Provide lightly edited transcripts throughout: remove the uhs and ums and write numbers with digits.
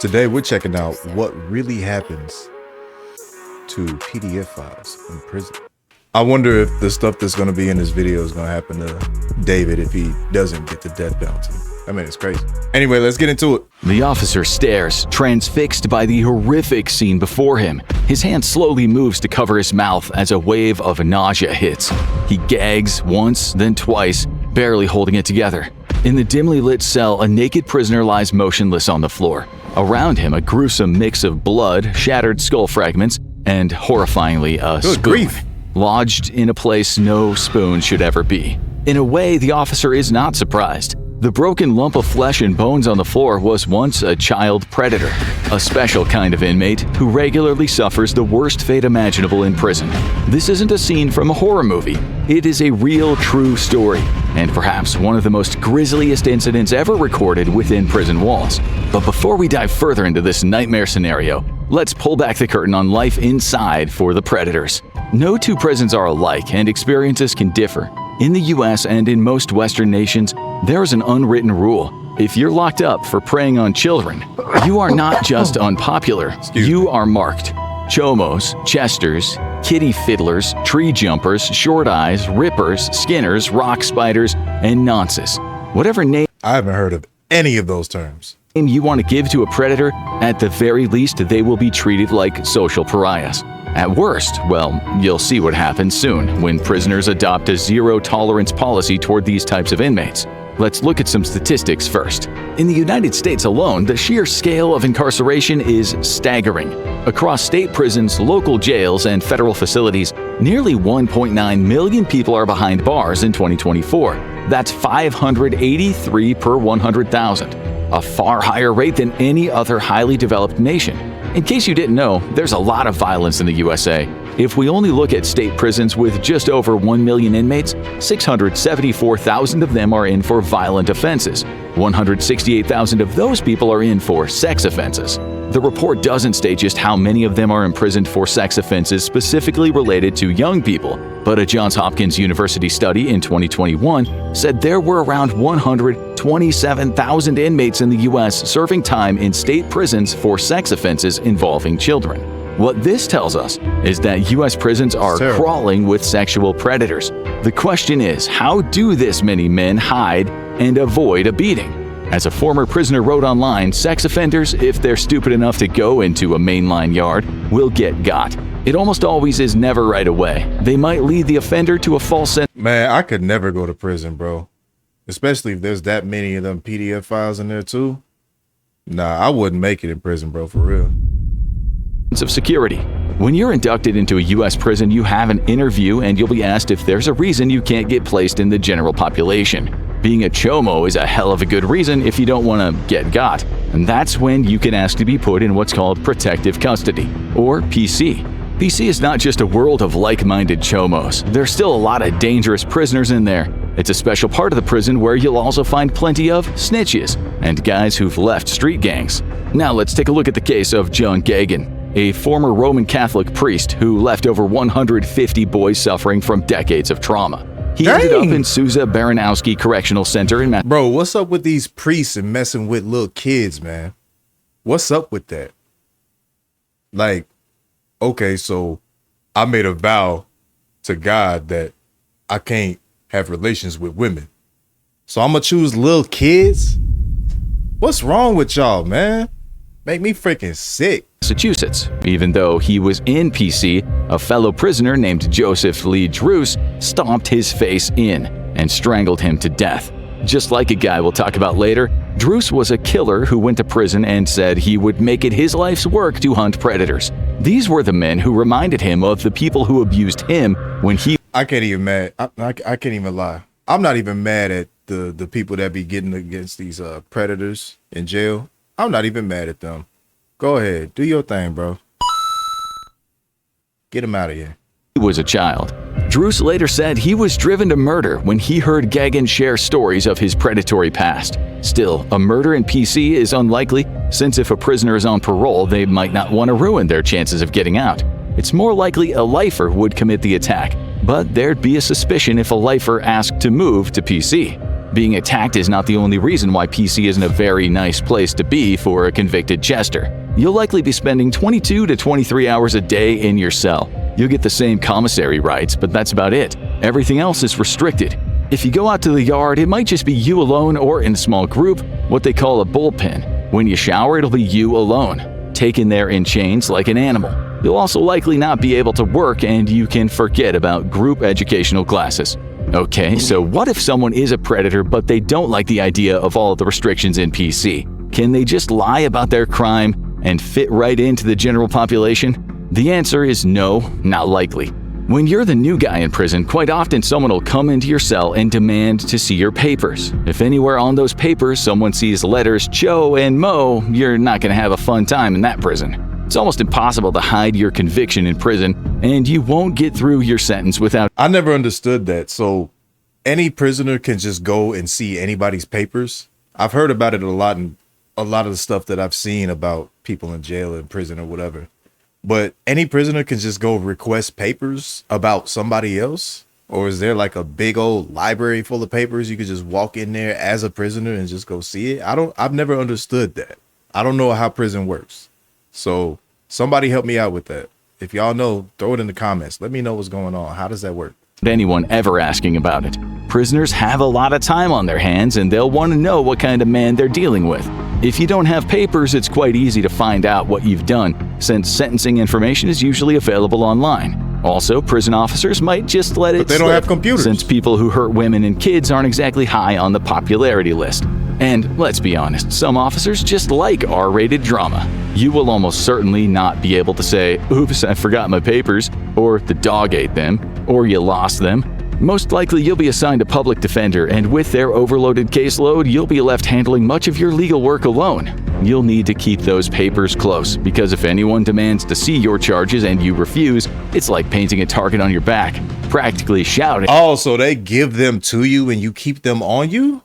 Today we're checking out what really happens to PDF files in prison. I wonder if the stuff that's going to be in this video is going to happen to David if he doesn't get the death penalty. I mean, it's crazy. Anyway, let's get into it. The officer stares, transfixed by the horrific scene before him. His hand slowly moves to cover his mouth as a wave of nausea hits. He gags once, then twice, barely holding it together. In the dimly lit cell, a naked prisoner lies motionless on the floor. Around him, a gruesome mix of blood, shattered skull fragments, and horrifyingly a Good spoon, grief. lodged in a place no spoon should ever be. In a way, the officer is not surprised. The broken lump of flesh and bones on the floor was once a child predator, a special kind of inmate who regularly suffers the worst fate imaginable in prison. This isn't a scene from a horror movie. It is a real, true story, and perhaps one of the most grisliest incidents ever recorded within prison walls. But before we dive further into this nightmare scenario, let's pull back the curtain on life inside for the predators. No two prisons are alike, and experiences can differ. In the US and in most Western nations, there is an unwritten rule. If you're locked up for preying on children, you are not just unpopular, you are marked. Chomos, chesters, kitty fiddlers, tree jumpers, short eyes, rippers, skinners, rock spiders, and nonces. Whatever name I haven't heard of any of those terms. you want to give to a predator, at the very least they will be treated like social pariahs. At worst, well, you'll see what happens soon when prisoners adopt a zero-tolerance policy toward these types of inmates. Let's look at some statistics first. In the United States alone, the sheer scale of incarceration is staggering. Across state prisons, local jails, and federal facilities, nearly 1.9 million people are behind bars in 2024. That's 583 per 100,000, a far higher rate than any other highly developed nation. In case you didn't know, there's a lot of violence in the USA. If we only look at state prisons with just over 1 million inmates, 674,000 of them are in for violent offenses. 168,000 of those people are in for sex offenses. The report doesn't state just how many of them are imprisoned for sex offenses specifically related to young people, but a Johns Hopkins University study in 2021 said there were around 127,000 inmates in the U.S. serving time in state prisons for sex offenses involving children. What this tells us is that U.S. prisons are crawling with sexual predators. The question is, how do this many men hide and avoid a beating? As a former prisoner wrote online, sex offenders, if they're stupid enough to go into a mainline yard, will get got. It almost always is never right away. They might lead the offender to a false sense. Man, I could never go to prison, bro. Especially if there's that many of them PDF files in there too. Nah, I wouldn't make it in prison, bro, for real. Of security. When you're inducted into a U.S. prison, you have an interview and you'll be asked if there's a reason you can't get placed in the general population. Being a chomo is a hell of a good reason if you don't want to get got, and that's when you can ask to be put in what's called protective custody, or PC. PC is not just a world of like-minded chomos. There's still a lot of dangerous prisoners in there. It's a special part of the prison where you'll also find plenty of snitches and guys who've left street gangs. Now let's take a look at the case of John Gagan, a former Roman Catholic priest who left over 150 boys suffering from decades of trauma. He ended up in Sousa Baranowski Correctional Center in Bro, what's up with these priests and messing with little kids, man? What's up with that? Like, okay, so I made a vow to God that I can't have relations with women. So I'm gonna choose little kids? What's wrong with y'all, man? Make me freaking sick. Massachusetts. Even though he was in PC, a fellow prisoner named Joseph Lee Druce stomped his face in and strangled him to death. Just like a guy we'll talk about later, Druce was a killer who went to prison and said he would make it his life's work to hunt predators. These were the men who reminded him of the people who abused him when he... I can't even lie. I'm not even mad at the people that be getting against these predators in jail. I'm not even mad at them. Go ahead, do your thing, bro. Get him out of here. He was a child. Druce later said he was driven to murder when he heard Gagan share stories of his predatory past. Still, a murder in PC is unlikely, since if a prisoner is on parole, they might not want to ruin their chances of getting out. It's more likely a lifer would commit the attack, but there'd be a suspicion if a lifer asked to move to PC. Being attacked is not the only reason why PC isn't a very nice place to be for a convicted Chester. You'll likely be spending 22 to 23 hours a day in your cell. You'll get the same commissary rights, but that's about it. Everything else is restricted. If you go out to the yard, it might just be you alone or in a small group, what they call a bullpen. When you shower, it'll be you alone, taken there in chains like an animal. You'll also likely not be able to work, and you can forget about group educational classes. Okay, so what if someone is a predator but they don't like the idea of all of the restrictions in PC? Can they just lie about their crime and fit right into the general population? The answer is no, not likely. When you're the new guy in prison, quite often someone will come into your cell and demand to see your papers. If anywhere on those papers someone sees letters Joe and Mo, you're not going to have a fun time in that prison. It's almost impossible to hide your conviction in prison, and you won't get through your sentence without... I never understood that. So any prisoner can just go and see anybody's papers? I've heard about it a lot in a lot of the stuff that I've seen about people in jail and prison or whatever. But any prisoner can just go request papers about somebody else? Or is there like a big old library full of papers you could just walk in there as a prisoner and just go see it? I've never understood that. I don't know how prison works. So somebody help me out with that. If y'all know, throw it in the comments. Let me know what's going on. How does that work? Anyone ever asking about it. Prisoners have a lot of time on their hands, and they'll want to know what kind of man they're dealing with. If you don't have papers, it's quite easy to find out what you've done, since sentencing information is usually available online. Also, prison officers might just let it But they don't have computers. Since people who hurt women and kids aren't exactly high on the popularity list. And let's be honest, some officers just like R-rated drama. You will almost certainly not be able to say, "Oops, I forgot my papers," or "the dog ate them," or "you lost them." Most likely you'll be assigned a public defender, and with their overloaded caseload, you'll be left handling much of your legal work alone. You'll need to keep those papers close, because if anyone demands to see your charges and you refuse, it's like painting a target on your back, practically shouting. Oh, so they give them to you and you keep them on you?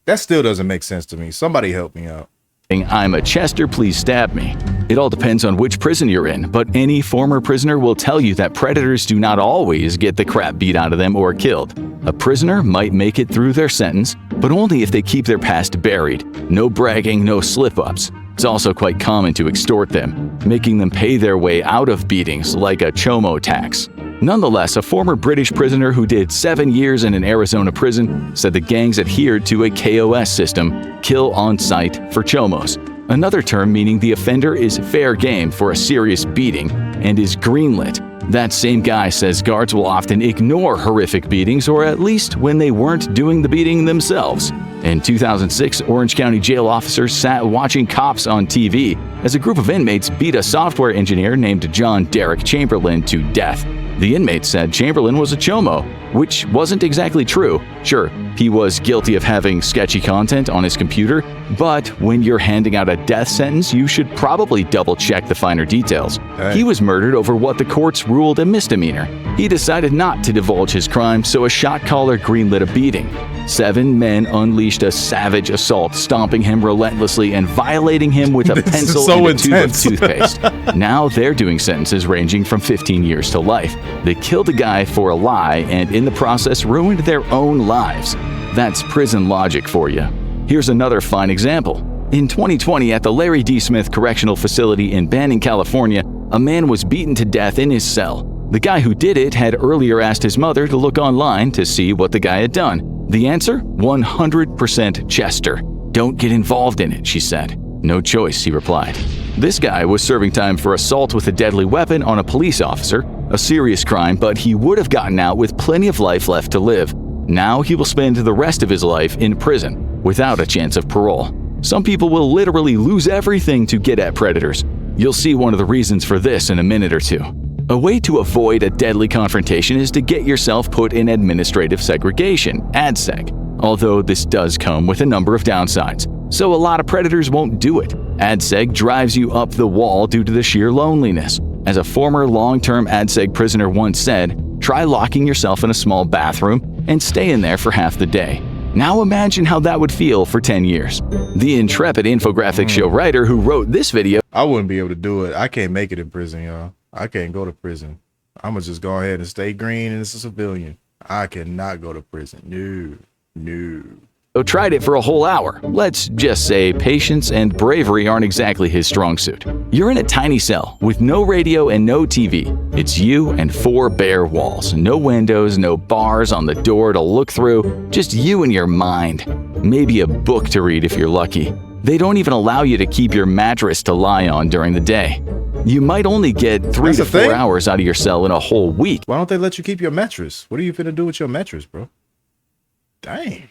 That still doesn't make sense to me. Somebody help me out. "I'm a Chester, please stab me." It all depends on which prison you're in, but any former prisoner will tell you that predators do not always get the crap beat out of them or killed. A prisoner might make it through their sentence, but only if they keep their past buried. No bragging, no slip-ups. It's also quite common to extort them, making them pay their way out of beatings like a chomo tax. Nonetheless, a former British prisoner who did 7 years in an Arizona prison said the gangs adhered to a KOS system, kill on sight, for chomos, another term meaning the offender is fair game for a serious beating and is greenlit. That same guy says guards will often ignore horrific beatings, or at least when they weren't doing the beating themselves. In 2006, Orange County jail officers sat watching cops on TV as a group of inmates beat a software engineer named John Derek Chamberlain to death. The inmates said Chamberlain was a chomo, which wasn't exactly true. Sure, he was guilty of having sketchy content on his computer, but when you're handing out a death sentence, you should probably double-check the finer details. He was murdered over what the courts ruled a misdemeanor. He decided not to divulge his crime, so a shot caller greenlit a beating. 7 men unleashed a savage assault, stomping him relentlessly and violating him with a pencil so and a tube of intense. toothpaste. Now they're doing sentences ranging from 15 years to life. They killed a guy for a lie and in the process ruined their own lives. That's prison logic for you. Here's another fine example. In 2020, at the Larry D. Smith Correctional Facility in Banning, California, a man was beaten to death in his cell. The guy who did it had earlier asked his mother to look online to see what the guy had done. The answer? 100% Chester. "Don't get involved in it," she said. "No choice," he replied. This guy was serving time for assault with a deadly weapon on a police officer, a serious crime, but he would have gotten out with plenty of life left to live. Now he will spend the rest of his life in prison, without a chance of parole. Some people will literally lose everything to get at predators. You'll see one of the reasons for this in a minute or two. A way to avoid a deadly confrontation is to get yourself put in administrative segregation, ADSEG, although this does come with a number of downsides, so a lot of predators won't do it. ADSEG drives you up the wall due to the sheer loneliness. As a former long-term ADSEG prisoner once said, "Try locking yourself in a small bathroom and stay in there for half the day." Now imagine how that would feel for 10 years. The intrepid infographic show writer who wrote this video I wouldn't be able to do it. I can't make it in prison, y'all. I can't go to prison. I'm gonna just go ahead and stay green and as a civilian. I cannot go to prison. No. No. So tried it for a whole hour. Let's just say patience and bravery aren't exactly his strong suit. You're in a tiny cell with no radio and no TV. It's you and 4 bare walls. No windows, no bars on the door to look through. Just you and your mind. Maybe a book to read if you're lucky. They don't even allow you to keep your mattress to lie on during the day. You might only get 3 That's to a 4 thing? hours out of your cell in a whole week. Why don't they let you keep your mattress? What are you finna do with your mattress, bro? Dang.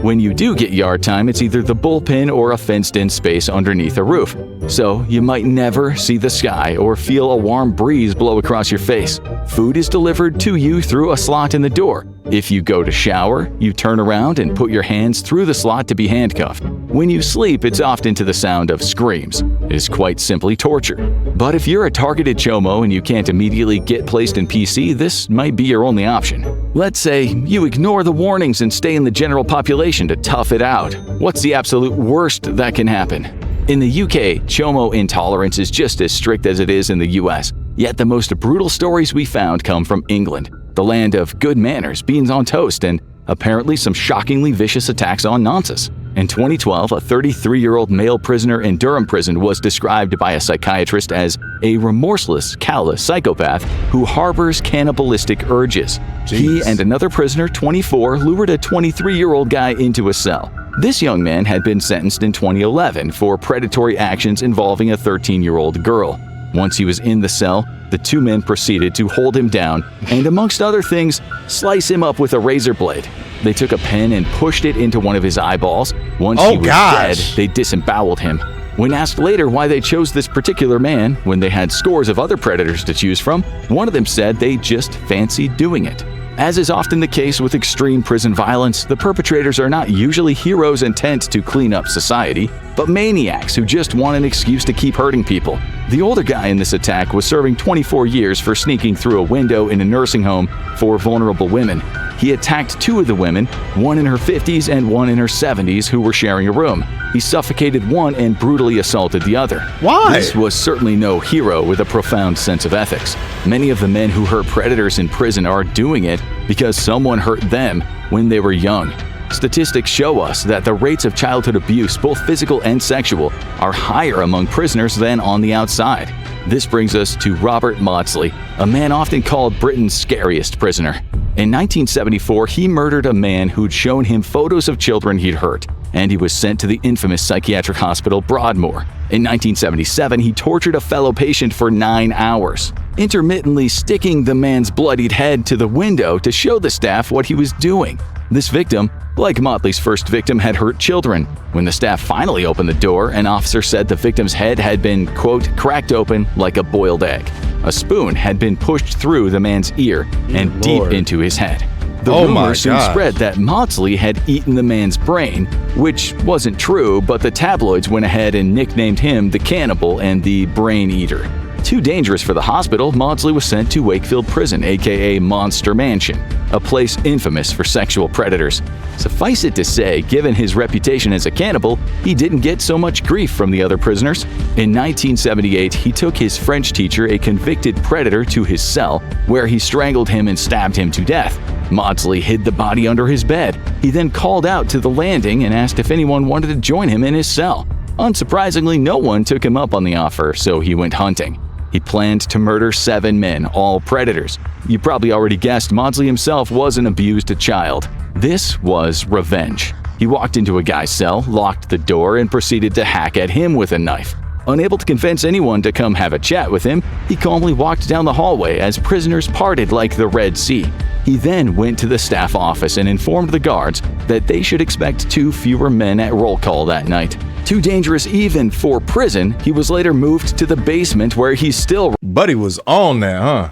When you do get yard time, it's either the bullpen or a fenced-in space underneath a roof. So you might never see the sky or feel a warm breeze blow across your face. Food is delivered to you through a slot in the door. If you go to shower, you turn around and put your hands through the slot to be handcuffed. When you sleep, it's often to the sound of screams. It is quite simply torture. But if you're a targeted chomo and you can't immediately get placed in PC, this might be your only option. Let's say you ignore the warnings and stay in the general population to tough it out. What's the absolute worst that can happen? In the UK, chomo intolerance is just as strict as it is in the US. Yet the most brutal stories we found come from England, the land of good manners, beans on toast, and apparently some shockingly vicious attacks on nonsense. In 2012, a 33-year-old male prisoner in Durham prison was described by a psychiatrist as a remorseless, callous psychopath who harbors cannibalistic urges. He Jeez. and another prisoner, 24, lured a 23-year-old guy into a cell. This young man had been sentenced in 2011 for predatory actions involving a 13-year-old girl. Once he was in the cell, the 2 men proceeded to hold him down and, amongst other things, slice him up with a razor blade. They took a pen and pushed it into one of his eyeballs. Once he was dead, they disemboweled him. When asked later why they chose this particular man when they had scores of other predators to choose from, one of them said they just fancied doing it. As is often the case with extreme prison violence, the perpetrators are not usually heroes intent to clean up society, but maniacs who just want an excuse to keep hurting people. The older guy in this attack was serving 24 years for sneaking through a window in a nursing home for vulnerable women. He attacked 2 of the women, one in her 50s and one in her 70s, who were sharing a room. He suffocated one and brutally assaulted the other. Why? This was certainly no hero with a profound sense of ethics. Many of the men who hurt predators in prison are doing it because someone hurt them when they were young. Statistics show us that the rates of childhood abuse, both physical and sexual, are higher among prisoners than on the outside. This brings us to Robert Maudsley, a man often called Britain's scariest prisoner. In 1974, he murdered a man who'd shown him photos of children he'd hurt, and he was sent to the infamous psychiatric hospital Broadmoor. In 1977, he tortured a fellow patient for 9 hours, intermittently sticking the man's bloodied head to the window to show the staff what he was doing. This victim, like Motley's first victim, had hurt children. When the staff finally opened the door, an officer said the victim's head had been, quote, cracked open like a boiled egg. A spoon had been pushed through the man's ear and deep Lord. into his head. The Oh my rumor soon gosh. spread that Maudsley had eaten the man's brain, which wasn't true, but the tabloids went ahead and nicknamed him the Cannibal and the Brain Eater. Too dangerous for the hospital, Maudsley was sent to Wakefield Prison, aka Monster Mansion, a place infamous for sexual predators. Suffice it to say, given his reputation as a cannibal, he didn't get so much grief from the other prisoners. In 1978, he took his French teacher, a convicted predator, to his cell, where he strangled him and stabbed him to death. Maudsley hid the body under his bed. He then called out to the landing and asked if anyone wanted to join him in his cell. Unsurprisingly, no one took him up on the offer, so he went hunting. He planned to murder 7 men, all predators. You probably already guessed Maudsley himself was an abused child. This was revenge. He walked into a guy's cell, locked the door, and proceeded to hack at him with a knife. Unable to convince anyone to come have a chat with him, he calmly walked down the hallway as prisoners parted like the Red Sea. He then went to the staff office and informed the guards that they should expect 2 fewer men at roll call that night. Too dangerous even for prison, he was later moved to the basement where he's still Buddy was on there, huh?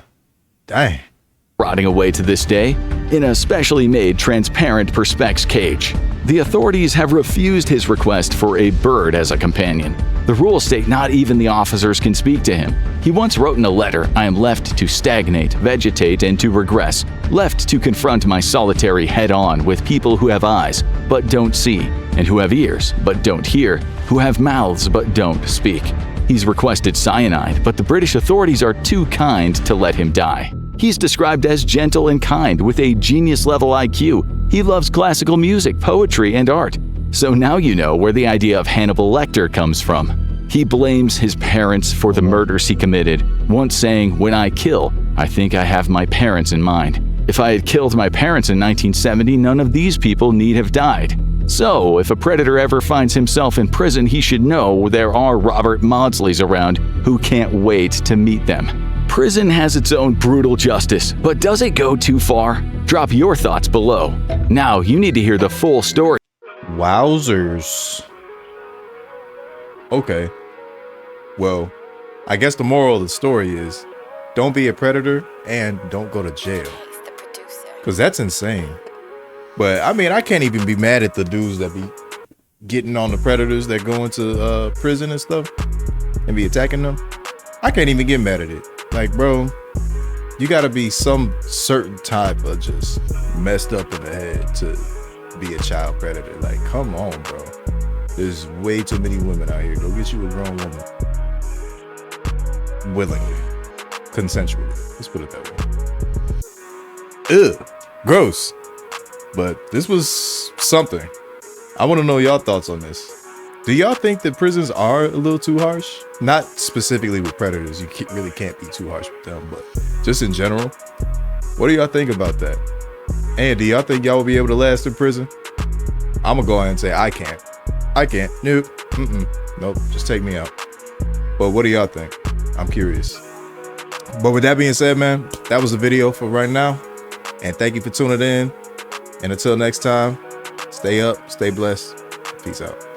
Dang. rotting away to this day in a specially made transparent Perspex cage. The authorities have refused his request for a bird as a companion. The rules state not even the officers can speak to him. He once wrote in a letter, "I am left to stagnate, vegetate, and to regress, left to confront my solitary head-on with people who have eyes but don't see, and who have ears but don't hear, who have mouths but don't speak." He's requested cyanide, but the British authorities are too kind to let him die. He's described as gentle and kind with a genius-level IQ, He loves classical music, poetry, and art. So now you know where the idea of Hannibal Lecter comes from. He blames his parents for the murders he committed, once saying, "When I kill, I think I have my parents in mind. If I had killed my parents in 1970, none of these people need have died." So, if a predator ever finds himself in prison, he should know there are Robert Maudsleys around who can't wait to meet them. Prison has its own brutal justice, but does it go too far? Drop your thoughts below. Now, you need to hear the full story. Wowzers. Okay. Well, I guess the moral of the story is don't be a predator and don't go to jail. Because that's insane. But I mean, I can't even be mad at the dudes that be getting on the predators that go into prison and stuff and be attacking them. I can't even get mad at it. Like, bro, you gotta be some certain type of just messed up in the head to be a child predator. Like, come on, bro. There's way too many women out here. Go get you a grown woman. Willingly. Consensually. Let's put it that way. Ugh. Gross. But this was something. I want to know y'all thoughts on this. Do y'all think that prisons are a little too harsh? Not specifically with predators. You really can't be too harsh with them, but just in general. What do y'all think about that? And do y'all think y'all will be able to last in prison? I'm going to go ahead and say I can't. I can't. Nope. Nope. Just take me out. But what do y'all think? I'm curious. But with that being said, man, that was the video for right now. And thank you for tuning in. And until next time, stay up, stay blessed. Peace out.